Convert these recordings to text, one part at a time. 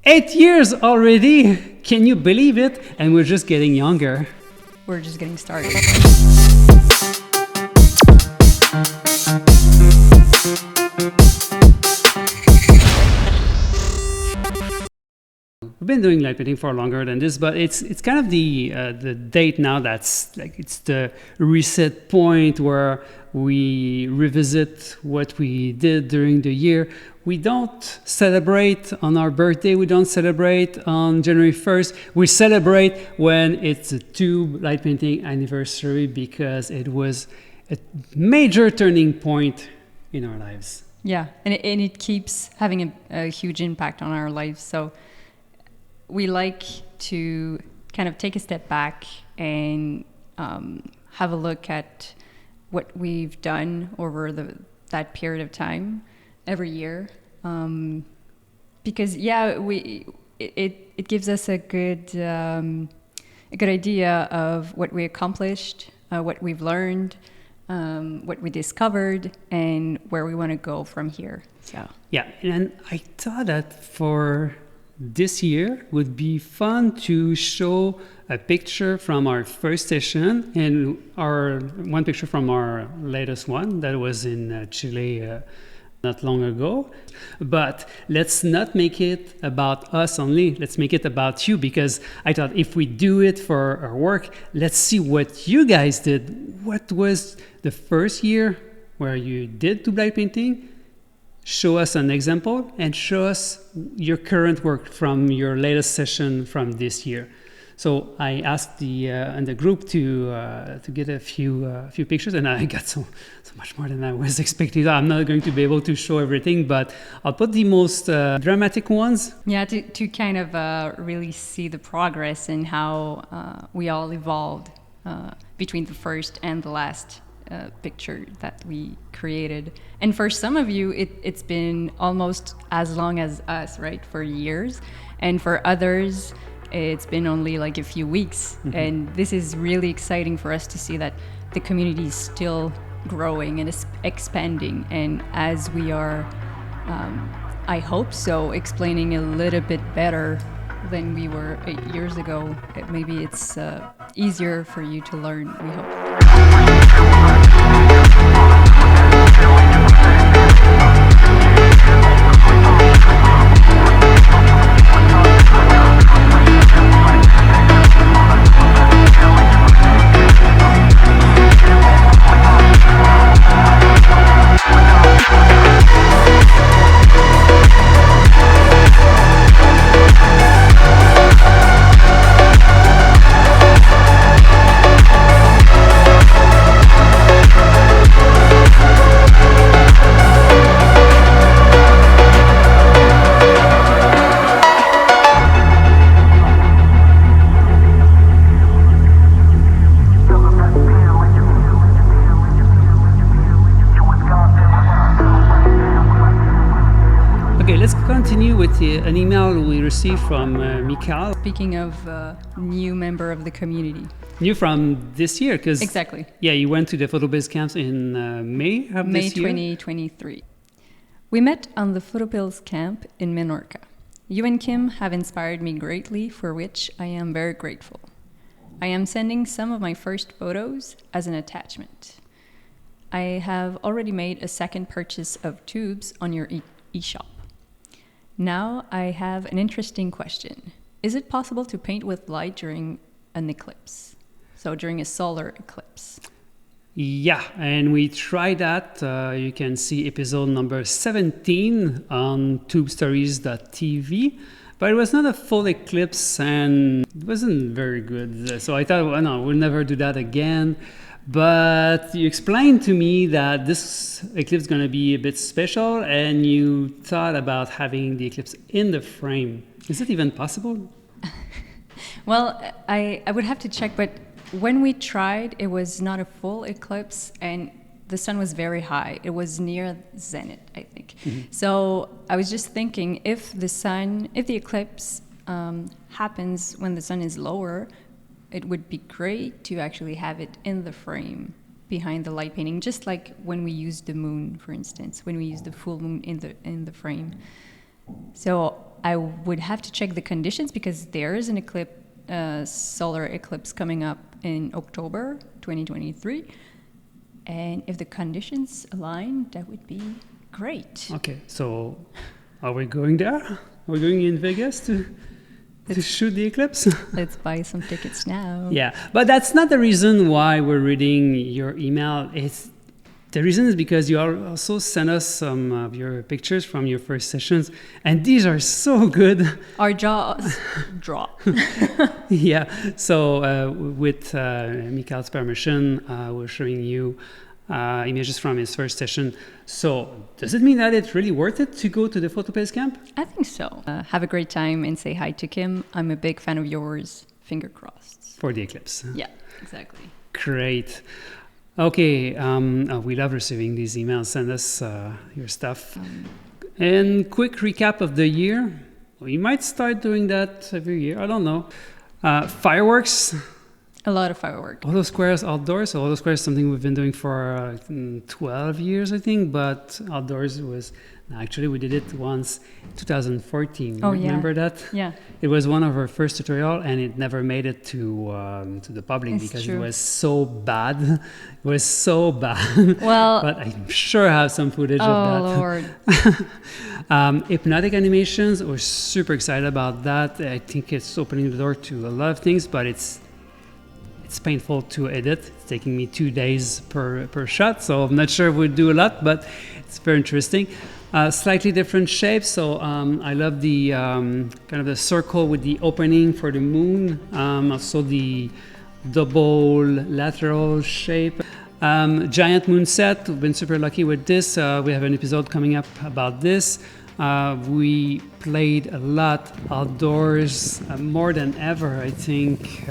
8 years already! Can you believe it? And we're just getting younger. We're just getting started. We've been doing light painting for longer than this, but it's kind of the date now that's like it's the reset point where we revisit what we did during the year. We don't celebrate on our birthday. We don't celebrate on January 1st. We celebrate when it's a tube light painting anniversary because it was a major turning point in our lives. Yeah, and it keeps having a huge impact on our lives. So we like to kind of take a step back and have a look at what we've done over that period of time every year, because it gives us a good idea of what we accomplished, what we've learned, what we discovered, and where we want to go from here. So yeah, and I thought that for this year would be fun to show a picture from our first session and one picture from our latest one that was in Chile not long ago. But let's not make it about us only. Let's make it about you, because I thought if we do it for our work, let's see what you guys did. What was the first year where you did tube light painting? Show us an example and show us your current work from your latest session from this year. So I asked the group to get a few pictures, and I got so much more than I was expecting. I'm not going to be able to show everything, but I'll put the most dramatic ones. Yeah, to kind of really see the progress and how we all evolved between the first and the last picture that we created. And for some of you, it's been almost as long as us, right? For years. And for others, it's been only like a few weeks. Mm-hmm. And this is really exciting for us to see that the community is still growing and is expanding. And as we are, I hope so, explaining a little bit better than we were 8 years ago, maybe it's easier for you to learn, we hope. An email we received from Mikhail. Speaking of new member of the community. New from this year, because exactly. Yeah, you went to the PhotoBiz camps in May of this year. May 2023. We met on the PhotoBiz camp in Menorca. You and Kim have inspired me greatly, for which I am very grateful. I am sending some of my first photos as an attachment. I have already made a second purchase of tubes on your e-shop. Now I have an interesting question. Is it possible to paint with light during an eclipse? So during a solar eclipse? Yeah, and we tried that. You can see episode number 17 on tubestories.tv. But it was not a full eclipse and it wasn't very good. So I thought, well, no, we'll never do that again. But you explained to me that this eclipse is going to be a bit special, and you thought about having the eclipse in the frame. Is it even possible? Well, I would have to check, but when we tried, it was not a full eclipse, and the sun was very high. It was near zenith, I think. Mm-hmm. So I was just thinking, if the eclipse happens when the sun is lower, it would be great to actually have it in the frame behind the light painting, just like when we use the moon, for instance, when we use the full moon in the frame. So I would have to check the conditions because there is an eclipse, solar eclipse coming up in October 2023. And if the conditions align, that would be great. Okay, so are we going there? Are we going in Vegas to shoot the eclipse? Let's buy some tickets now. Yeah, but that's not the reason why we're reading your email. The reason is because you also sent us some of your pictures from your first sessions, and these are so good. Our jaws drop. Yeah, so with Michael's permission, we're showing you images from his first session. So does it mean that it's really worth it to go to the PhotoPace camp? I think so. Have a great time and say hi to Kim. I'm a big fan of yours. Finger crossed. For the eclipse. Yeah, exactly. Great. Okay, we love receiving these emails. Send us your stuff. And quick recap of the year. We might start doing that every year. I don't know. Fireworks. A lot of fireworks. Auto Squares outdoors. So Auto Squares is something we've been doing for 12 years, I think. But outdoors was actually we did it once, 2014. Oh, Remember yeah. that? Yeah. It was one of our first tutorial, and it never made it to the public because it was so bad. It was so bad. Well, but I'm sure I have some footage of that. Oh Lord. Hypnotic animations. We're super excited about that. I think it's opening the door to a lot of things, but it's painful to edit. It's taking me 2 days per shot, so I'm not sure we'll do a lot, but it's very interesting. Slightly different shapes. So I love the kind of the circle with the opening for the moon. Also the double lateral shape. Giant moon set. We've been super lucky with this. We have an episode coming up about this. We played a lot outdoors, more than ever, I think.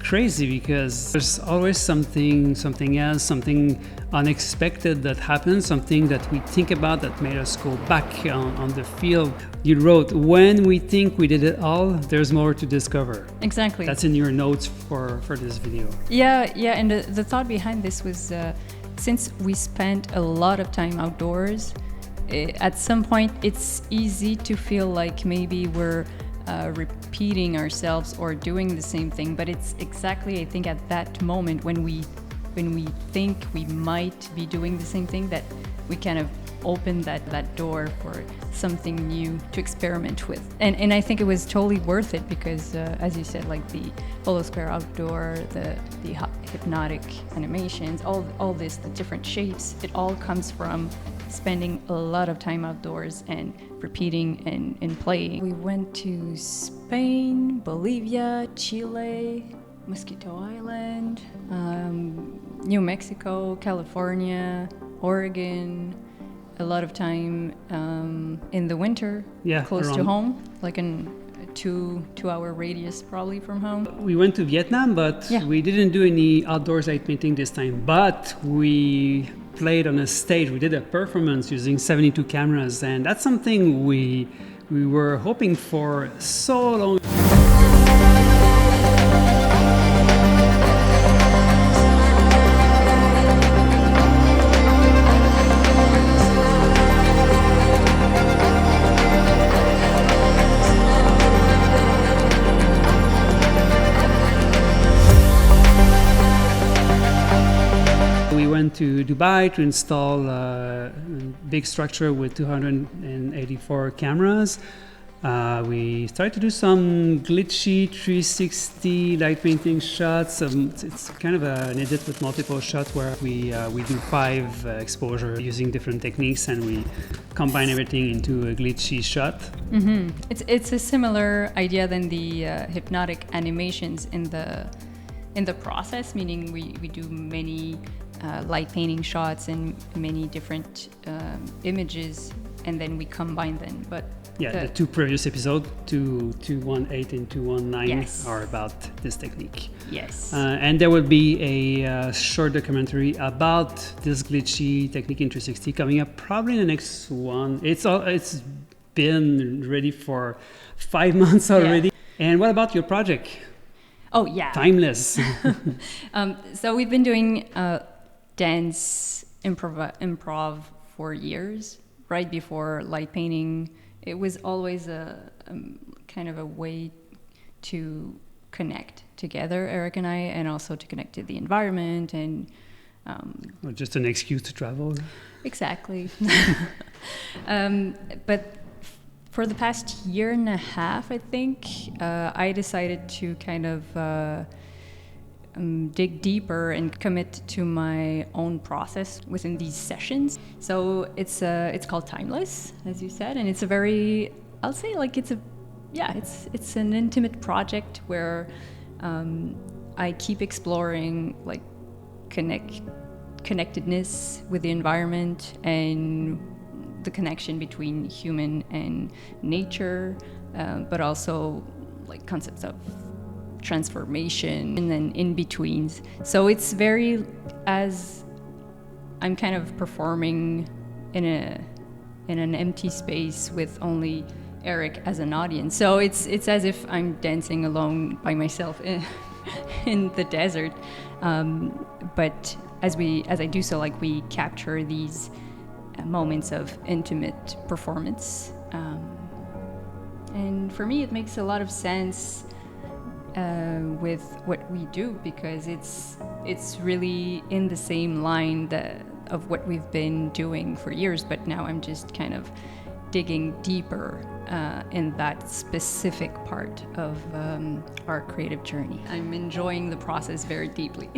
Crazy because there's always something else, something unexpected that happens, something that we think about that made us go back on the field. You wrote, when we think we did it all, there's more to discover. Exactly. That's in your notes for this video. Yeah, and the thought behind this was since we spent a lot of time outdoors, at some point it's easy to feel like maybe we're repeating ourselves or doing the same thing, but it's exactly, I think, at that moment when we think we might be doing the same thing that we kind of open that door for something new to experiment with. And I think it was totally worth it because, as you said, like the Polo Square outdoor, the hypnotic animations, all this, the different shapes, it all comes from spending a lot of time outdoors and repeating and playing. We went to Spain, Bolivia, Chile, Mosquito Island, New Mexico, California, Oregon, a lot of time in the winter, close to home, like in a two-hour radius probably from home. We went to Vietnam, but we didn't do any outdoors light painting this time, but we played on a stage. We did a performance using 72 cameras, and that's something we were hoping for so long. To Dubai to install a big structure with 284 cameras. We started to do some glitchy 360 light painting shots. It's kind of an edit with multiple shots where we do 5 exposure using different techniques, and we combine everything into a glitchy shot. Mm-hmm. It's a similar idea than the hypnotic animations in the process, meaning we do many light painting shots and many different images, and then we combine them. But the 2 previous episodes, 218 and 219, are about this technique. Yes. And there will be a short documentary about this glitchy technique in 360 coming up probably in the next one. It's been ready for 5 months already. Yeah. And what about your project? Oh yeah. Timeless. So we've been doing dance improv for years. Right before light painting, it was always a kind of a way to connect together, Eric and I, and also to connect to the environment and or just an excuse to travel. Exactly. But for the past year and a half, I think, I decided to kind of dig deeper and commit to my own process within these sessions. So it's called Timeless, as you said, and it's a very, I'll say like it's an intimate project where I keep exploring like connectedness with the environment and the connection between human and nature, but also like concepts of transformation and then in-betweens. So it's very, as I'm kind of performing in an empty space with only Eric as an audience. So it's as if I'm dancing alone by myself in the desert. But as I do so, like we capture these moments of intimate performance. And for me, it makes a lot of sense with what we do, because it's really in the same line of what we've been doing for years, but now I'm just kind of digging deeper in that specific part of our creative journey. I'm enjoying the process very deeply.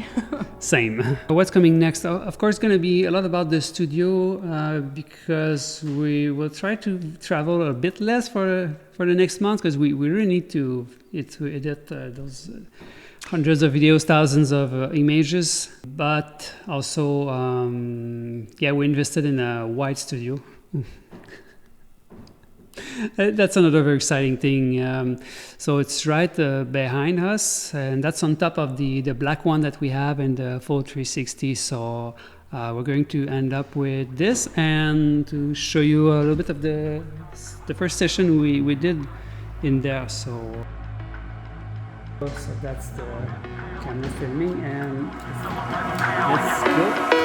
Same. What's coming next? Of course, going to be a lot about the studio, because we will try to travel a bit less for the next month, because we really need to edit those hundreds of videos, thousands of images. But also, we invested in a white studio. That's another very exciting thing. So it's right behind us, and that's on top of the black one that we have in the full 360. So we're going to end up with this, and to show you a little bit of the first session we did in there. So that's the camera filming, and let's go.